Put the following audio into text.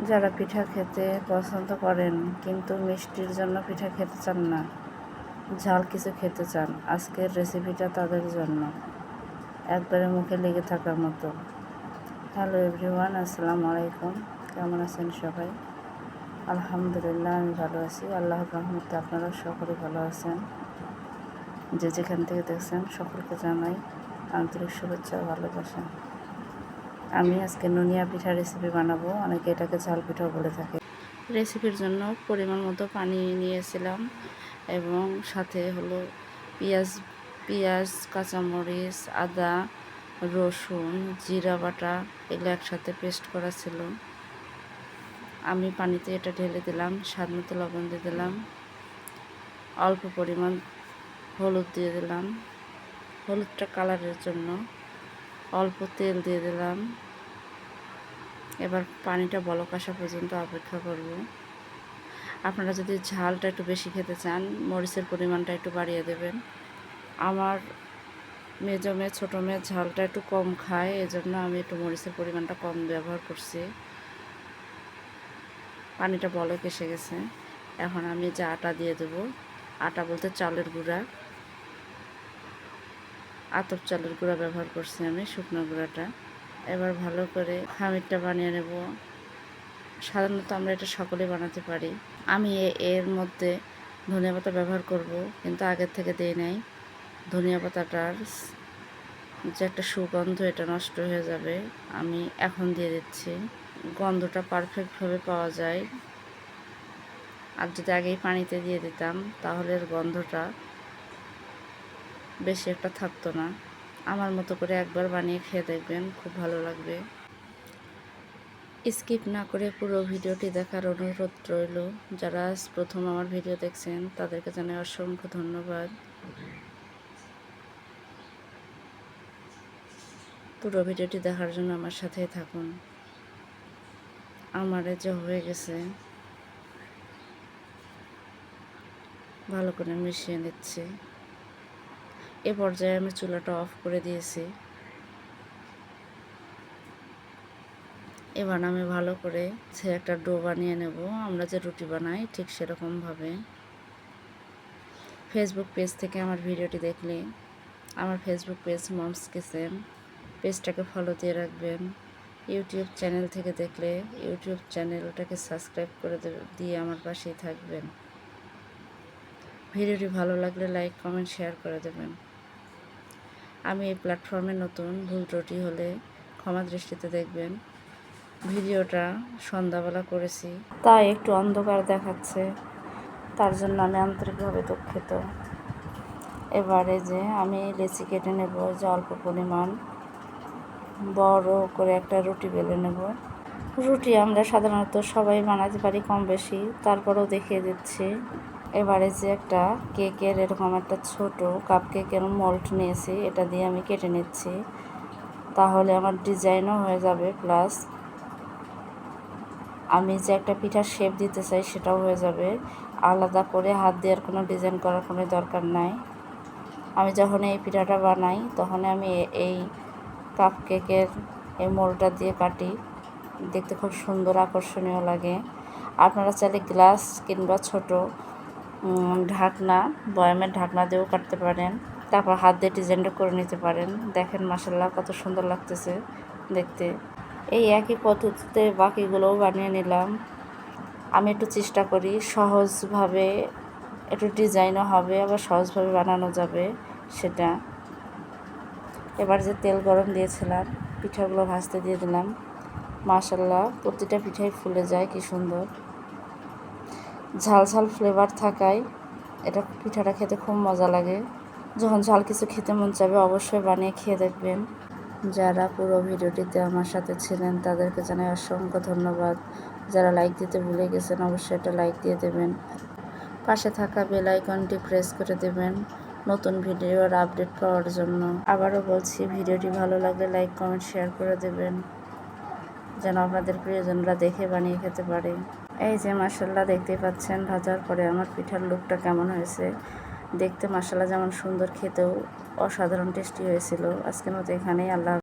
যারা পিঠা খেতে পছন্দ করেন কিন্তু মিষ্টির জন্য পিঠা খেতে চান না, ঝাল কিছু খেতে চান, আজকের রেসিপিটা তাদের জন্য একবারে মুখে লেগে থাকার মতো। হ্যালো এভরিওয়ান, আসসালামু আলাইকুম। কেমন আছেন সবাই? আলহামদুলিল্লাহ, আমি ভালো আছি। আল্লাহর রহমতে আপনারা সকলে ভালো আছেন। যে যেখান থেকে দেখছেন সকলকে জানাই আন্তরিক শুভেচ্ছা ও ভালোবাসা। আমি আজকে নুনিয়া পিঠা রেসিপি বানাবো, অনেকে এটাকে ঝাল পিঠাও বলে থাকে। রেসিপির জন্য পরিমাণ মতো পানি নিয়েছিলাম এবং সাথে হলো পেঁয়াজ, কাঁচামরিচ, আদা, রসুন, জিরা বাটা এগুলো একসাথে পেস্ট করা ছিল। আমি পানিতে এটা ঢেলে দিলাম, স্বাদ মতো লবণ দিয়ে দিলাম, অল্প পরিমাণ হলুদ দিয়ে দিলাম, হলুদটা কালারের জন্য, অল্প তেল দিয়ে দিলাম। এবার পানিটা বলক আসা পর্যন্ত অপেক্ষা করব। আপনারা যদি ঝালটা একটু বেশি খেতে চান, মরিচের পরিমাণটা একটু বাড়িয়ে দেবেন। আমার মেজো মেয়ে ছোটো মেয়ে ঝালটা একটু কম খায়, এজন্য আমি একটু মরিচের পরিমাণটা কম ব্যবহার করছি। পানিটা বলক এসে গেছে। এখন আমি যে আটা দিয়ে দেবো, আটা বলতে চালের গুঁড়া, আতপ চালের গুঁড়া ব্যবহার করছি আমি, শুকনো গুঁড়াটা। এবার ভালো করে খামিরটা বানিয়ে নেব। সাধারণত আমরা এটা সকলেই বানাতে পারি। আমি এর মধ্যে ধনিয়া পাতা ব্যবহার করব, কিন্তু আগের থেকে দিই নাই। ধনিয়া পাতাটার যে একটা সুগন্ধ, এটা নষ্ট হয়ে যাবে। আমি এখন দিয়ে দিচ্ছি। গন্ধটা পারফেক্টভাবে পাওয়া যায়। আর যদি আগেই পানিতে দিয়ে দিতাম তাহলে এর গন্ধটা বেশি একটা থাকতো না। আমার মতো করে একবার বানিয়ে খেয়ে দেখবেন, খুব ভালো লাগবে। স্কিপ না করে পুরো ভিডিওটি দেখার অনুরোধ রইল। যারা আজ প্রথম আমার ভিডিও দেখছেন তাদেরকে জানাই অসংখ্য ধন্যবাদ। পুরো ভিডিওটি দেখার জন্য আমার সাথেই থাকুন। আমার যে হয়ে গেছে, ভালো করে মিশিয়ে নিচ্ছি। এ পর্যায়ে আমি চুলাটা অফ করে দিয়েছি। এবার আমি ভালো করে একটা ডো বানিয়ে নেব, আমরা যে রুটি বানাই ঠিক সেরকমভাবে। ফেসবুক পেজ থেকে আমার ভিডিওটি দেখলে আমার ফেসবুক পেজ মমস কিচেন, পেজটাকে ফলো দিয়ে রাখবেন। ইউটিউব চ্যানেল থেকে দেখলে ইউটিউব চ্যানেলটাকে সাবস্ক্রাইব করে দিয়ে আমার পাশেই থাকবেন। ভিডিওটি ভালো লাগলে লাইক, কমেন্ট, শেয়ার করে দেবেন। আমি এই প্ল্যাটফর্মে নতুন, ভুল ত্রুটি হলে ক্ষমা দৃষ্টিতে দেখবেন। ভিডিওটা সন্ধ্যাবেলা করেছি, তাই একটু অন্ধকার দেখাচ্ছে, তার জন্য আমি আন্তরিকভাবে দুঃখিত। এবারে যে আমি লেচি কেটে নেব, যে অল্প পরিমাণ বড় করে একটা রুটি বেলে নেব। রুটি আমরা সাধারণত সবাই বানাতে পারি কম বেশি, তারপরেও দেখিয়ে দিচ্ছি। এবারে যে একটা কেকের এরকম একটা ছোট কাপ কেকের মোল্ড নিয়েছি, এটা দিয়ে আমি কেটে নিচ্ছি, তাহলে আমার ডিজাইনও হয়ে যাবে, প্লাস আমি যে একটা পিঠার শেপ দিতে চাই সেটাও হয়ে যাবে। আলাদা করে হাত দিয়ে আর কোনো ডিজাইন করার কোনো দরকার নাই। আমি যখন এই পিঠাটা বানাই তখন আমি এই কাপ কেকের এই মোল্ডটা দিয়ে কাটি, দেখতে খুব সুন্দর আকর্ষণীয় লাগে। আপনারা চাইলে গ্লাস কিংবা ছোট ঢাকনা, বয়ামের ঢাকনা দিয়েও কাটতে পারেন, তারপর হাত দিয়ে ডিজাইনটা করে নিতে পারেন। দেখেন মাশাআল্লাহ কত সুন্দর লাগতেছে দেখতে। এই একই পদ্ধতিতে বাকিগুলোও বানিয়ে নিলাম। আমি একটু চেষ্টা করি সহজভাবে, একটু ডিজাইনও হবে, আবার সহজভাবে বানানো যাবে সেটা। এবার যে তেল গরম দিয়েছিলাম, পিঠাগুলো ভাজতে দিয়ে দিলাম। মাশাআল্লাহ প্রতিটা পিঠাই ফুলে যায়, কি সুন্দর ঝাল ঝাল ফ্লেভার থাকায় এটা পিঠাটা খেতে খুব মজা লাগে। যখন ঝাল কিছু খেতে মন চাইবে অবশ্যই বানিয়ে খেয়ে দেখবেন। যারা পুরো ভিডিওটিতে আমার সাথে ছিলেন তাদেরকে জানাই অসংখ্য ধন্যবাদ। যারা লাইক দিতে ভুলে গেছেন অবশ্যই একটা লাইক দিয়ে দেবেন। পাশে থাকা বেল আইকনটি প্রেস করে দেবেন নতুন ভিডিওর আপডেট পাওয়ার জন্য। আবারও বলছি, ভিডিওটি ভালো লাগলে লাইক, কমেন্ট, শেয়ার করে দেবেন, যেন আপনাদের প্রিয়জনরা দেখে বানিয়ে খেতে পারে। এই যে মাশাআল্লাহ দেখতেই পাচ্ছেন ভাজার পরে আমার পিঠার লুকটা কেমন হয়েছে। দেখতে মাশাআল্লাহ যেমন সুন্দর, খেতেও অসাধারণ টেস্টি হয়েছিল। আজকের মতো এখানেই, আল্লাহ।